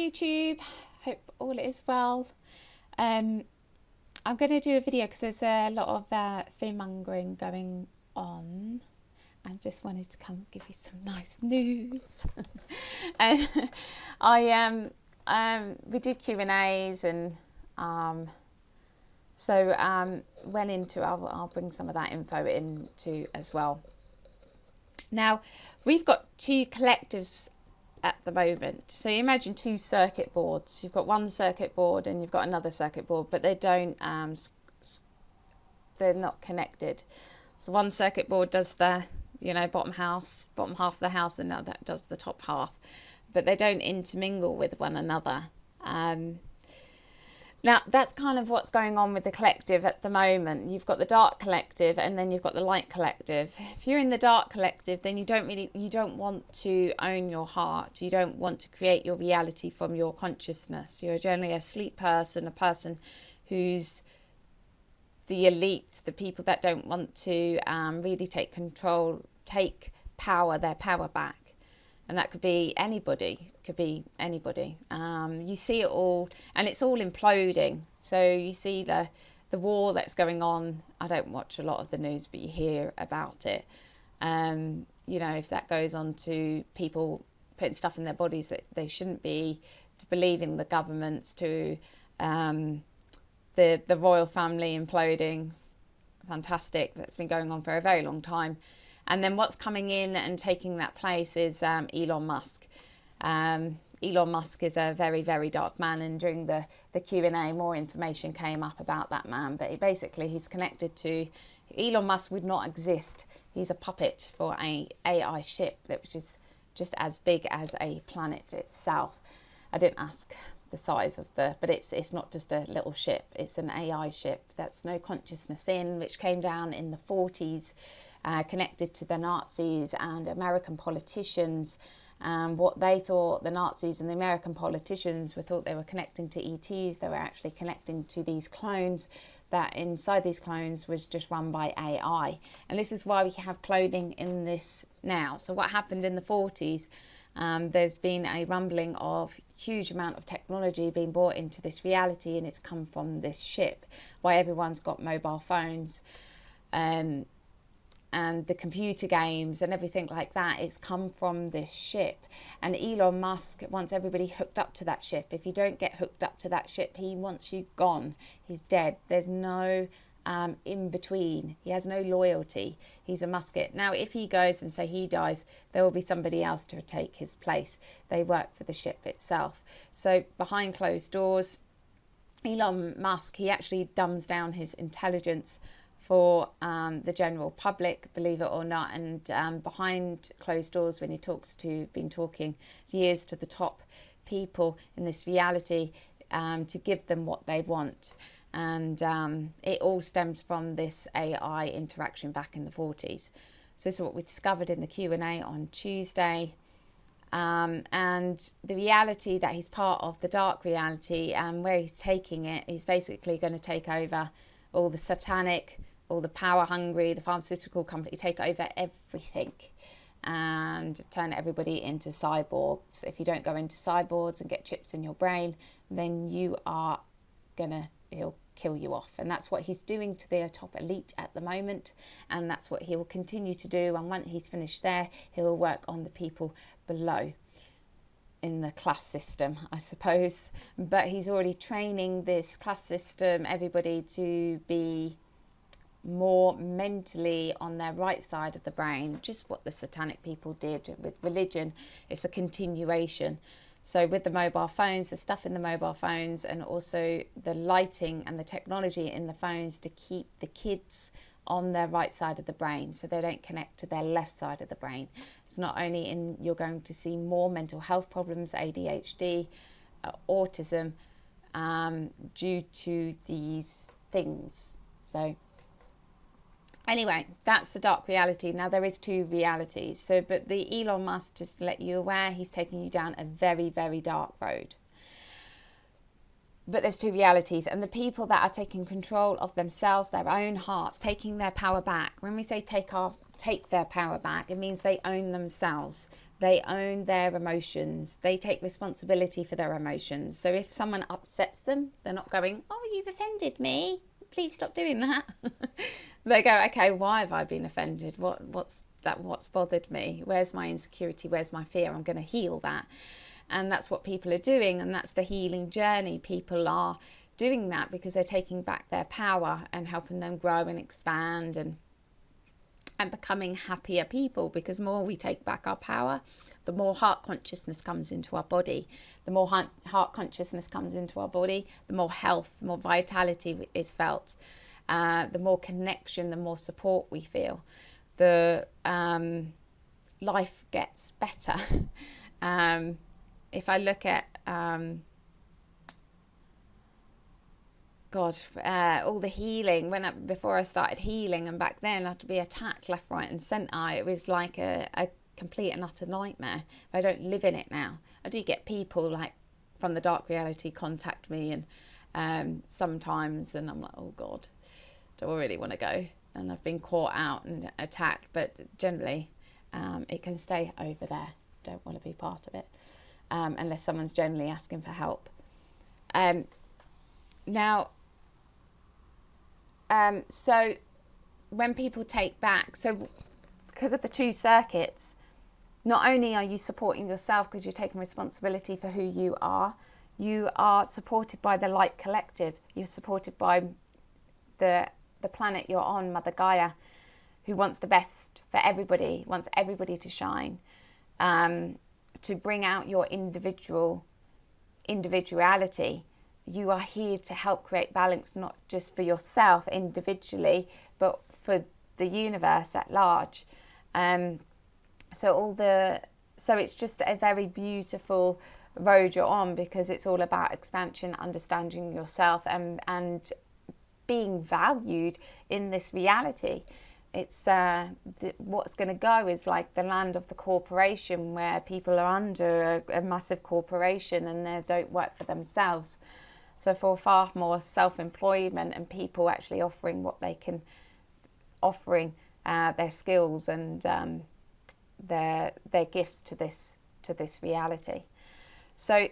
YouTube. Hope all is well. I'm going to do a video because there's a lot of fear mongering going on. I just wanted to come give you some nice news. And we do Q&As and went into. I'll bring some of that info into as well. Now we've got two collectives at the moment. So you imagine two circuit boards. You've got one circuit board and you've got another circuit board, but they don't, they're not connected. So one circuit board does the, bottom half of the house, and another does the top half, but they don't intermingle with one another. Now, that's kind of what's going on with the collective at the moment. You've got the dark collective and then you've got the light collective. If you're in the dark collective, then you don't want to own your heart. You don't want to create your reality from your consciousness. You're generally a sleep person, a person who's the elite, the people that don't want to really take control, take their power back. And that could be anybody, you see it all, and it's all imploding. So you see the war that's going on. I don't watch a lot of the news, but you hear about it. If that goes on to people putting stuff in their bodies that they shouldn't be, to believing the governments, to the royal family imploding. Fantastic. That's been going on for a very long time. And then what's coming in and taking that place is Elon Musk. Elon Musk is a very, very dark man, and during the Q&A, more information came up about that man. But he's connected to... Elon Musk would not exist. He's a puppet for a AI ship which is just as big as a planet itself. I didn't ask the size of but it's not just a little ship. It's an AI ship that's no consciousness in, which came down in the 40s. Connected to the Nazis and American politicians. What they thought, the Nazis and the American politicians thought they were connecting to ETs. They were actually connecting to these clones, that inside these clones was just run by AI. And this is why we have cloning in this now. So what happened in the 40s, there's been a rumbling of huge amount of technology being brought into this reality, and it's come from this ship. Why everyone's got mobile phones. And the computer games and everything like that, it's come from this ship. And Elon Musk wants everybody hooked up to that ship. If you don't get hooked up to that ship, he wants you gone. He's dead. There's no in between. He has no loyalty. He's a musket. Now, if he goes and say he dies, there will be somebody else to take his place. They work for the ship itself. So behind closed doors, Elon Musk, he actually dumbs down his intelligence for the general public, believe it or not, and behind closed doors, when he been talking years to the top people in this reality, to give them what they want. And it all stems from this AI interaction back in the 40s. So this is what we discovered in the Q&A on Tuesday. And the reality that he's part of, the dark reality, and where he's taking it, he's basically going to take over all the satanic, all the power hungry, the pharmaceutical company, take over everything and turn everybody into cyborgs. If you don't go into cyborgs and get chips in your brain, then he'll kill you off. And that's what he's doing to the top elite at the moment. And that's what he will continue to do. And once he's finished there, he will work on the people below in the class system, I suppose. But he's already training this class system, everybody to be more mentally on their right side of the brain, just what the satanic people did with religion. It's a continuation. So with the mobile phones, the stuff in the mobile phones, and also the lighting and the technology in the phones to keep the kids on their right side of the brain, so they don't connect to their left side of the brain. It's not only you're going to see more mental health problems, ADHD, autism, due to these things. So anyway, that's the dark reality. Now, there is two realities. But the Elon Musk, just to let you aware, he's taking you down a very, very dark road. But there's two realities. And the people that are taking control of themselves, their own hearts, taking their power back. When we say take their power back, it means they own themselves. They own their emotions. They take responsibility for their emotions. So if someone upsets them, they're not going, oh, you've offended me, please stop doing that. They go, okay, why have I been offended? What's bothered me? Where's my insecurity? Where's my fear? I'm going to heal that. And that's what people are doing, and that's the healing journey. People are doing that because they're taking back their power and helping them grow and expand and becoming happier people. Because the more we take back our power, the more heart consciousness comes into our body. The more heart consciousness comes into our body, the more health, the more vitality is felt, the more connection, the more support we feel. The life gets better. If I look at all the healing, before I started healing, and back then I'd be attacked left, right and centre. It was like a complete and utter nightmare. I don't live in it now. I do get people like from the dark reality contact me, and sometimes, and I'm like, oh God, do I really want to go? And I've been caught out and attacked, but generally it can stay over there. Don't want to be part of it unless someone's generally asking for help. So when people take back, so because of the 2 circuits, not only are you supporting yourself because you're taking responsibility for who you are supported by the light collective. You're supported by the planet you're on, Mother Gaia, who wants the best for everybody, wants everybody to shine, to bring out your individuality. You are here to help create balance, not just for yourself individually, but for the universe at large. So it's just a very beautiful road you're on, because it's all about expansion, understanding yourself, and being valued in this reality. It's what's going to go is like the land of the corporation, where people are under a massive corporation and they don't work for themselves. So for far more self-employment and people actually offering what they can, offering their skills and their gifts to this reality. So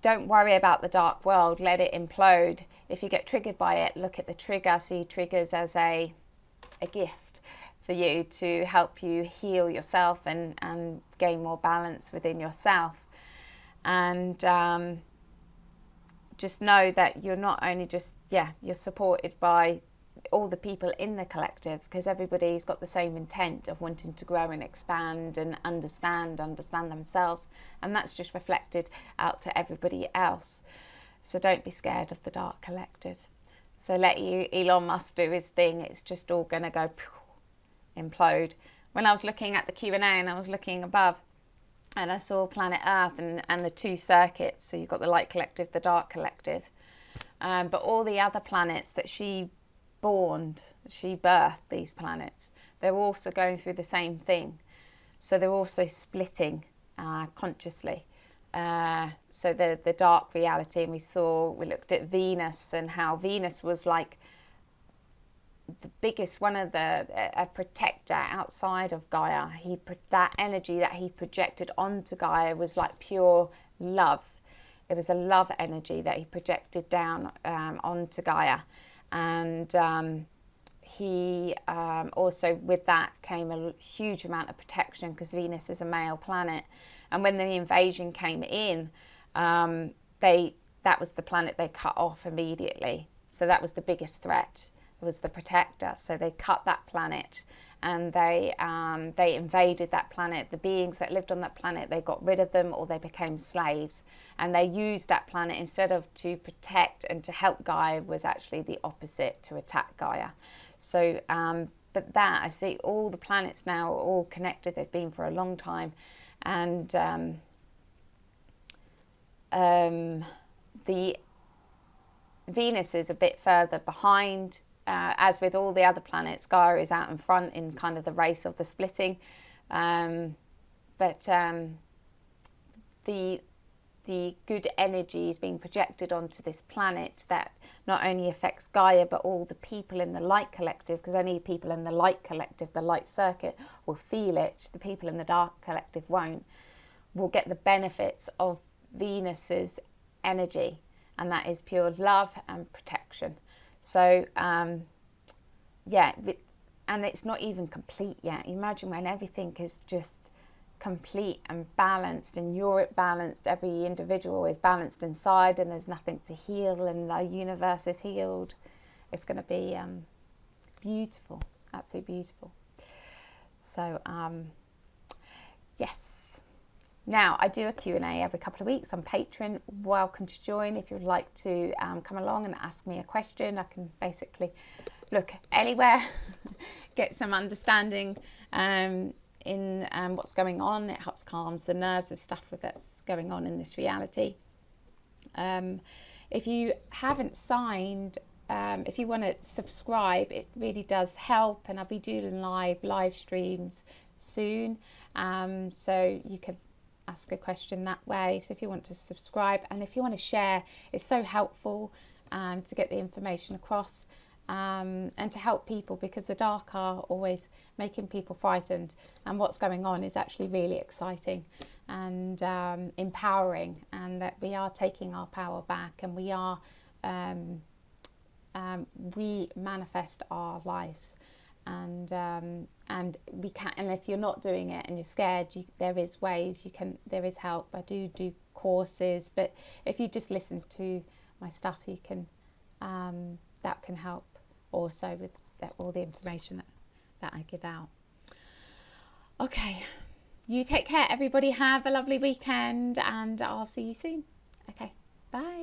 don't worry about the dark world. Let it implode. If you get triggered by it, look at the trigger. See triggers as a gift for you to help you heal yourself and gain more balance within yourself. And just know that you're not only you're supported by all the people in the collective, because everybody's got the same intent of wanting to grow and expand and understand themselves, and that's just reflected out to everybody else. So don't be scared of the dark collective. So let Elon Musk do his thing. It's just all going to go implode. When I was looking at the Q&A and I was looking above, and I saw planet Earth and the 2 circuits. So you've got the light collective, the dark collective. But all the other planets that she birthed these planets, they're also going through the same thing. So they're also splitting consciously. So the dark reality, and we looked at Venus and how Venus was like the biggest, a protector outside of Gaia. That energy that he projected onto Gaia was like pure love. It was a love energy that he projected down onto Gaia, and he also, with that came a huge amount of protection, because Venus is a male planet, and when the invasion came in, that was the planet they cut off immediately. So that was the biggest threat. Was the protector. So they cut that planet, and they invaded that planet. The beings that lived on that planet, they got rid of them, or they became slaves, and they used that planet instead of to protect and to help Gaia, was actually the opposite, to attack Gaia. So but that, I see all the planets now are all connected. They've been for a long time, and the Venus is a bit further behind. As with all the other planets, Gaia is out in front in kind of the race of the splitting. But the the good energy is being projected onto this planet that not only affects Gaia but all the people in the light collective, because only people in the light collective, the light circuit, will feel it. The people in the dark collective won't. Will get the benefits of Venus's energy, and that is pure love and protection. So yeah, and it's not even complete yet. Imagine when everything is just complete and balanced, and you're balanced, every individual is balanced inside, and there's nothing to heal, and the universe is healed. It's going to be beautiful, absolutely beautiful. So yes. Now, I do a Q&A every couple of weeks on Patreon. Welcome to join if you'd like to come along and ask me a question. I can basically look anywhere, get some understanding in what's going on. It helps calms the nerves, the stuff that's going on in this reality. If you haven't signed, if you want to subscribe, it really does help, and I'll be doing live streams soon, so you can ask a question that way. So if you want to subscribe, and if you want to share, it's so helpful to get the information across, and to help people, because the dark are always making people frightened, and what's going on is actually really exciting and empowering, and that we are taking our power back, and we are we manifest our lives, and we can. And if you're not doing it and you're scared, there is ways you can. There is help. I do courses, but if you just listen to my stuff, you can that can help also with all the information that I give out. Okay, you take care, everybody. Have a lovely weekend, and I'll see you soon. Okay, bye.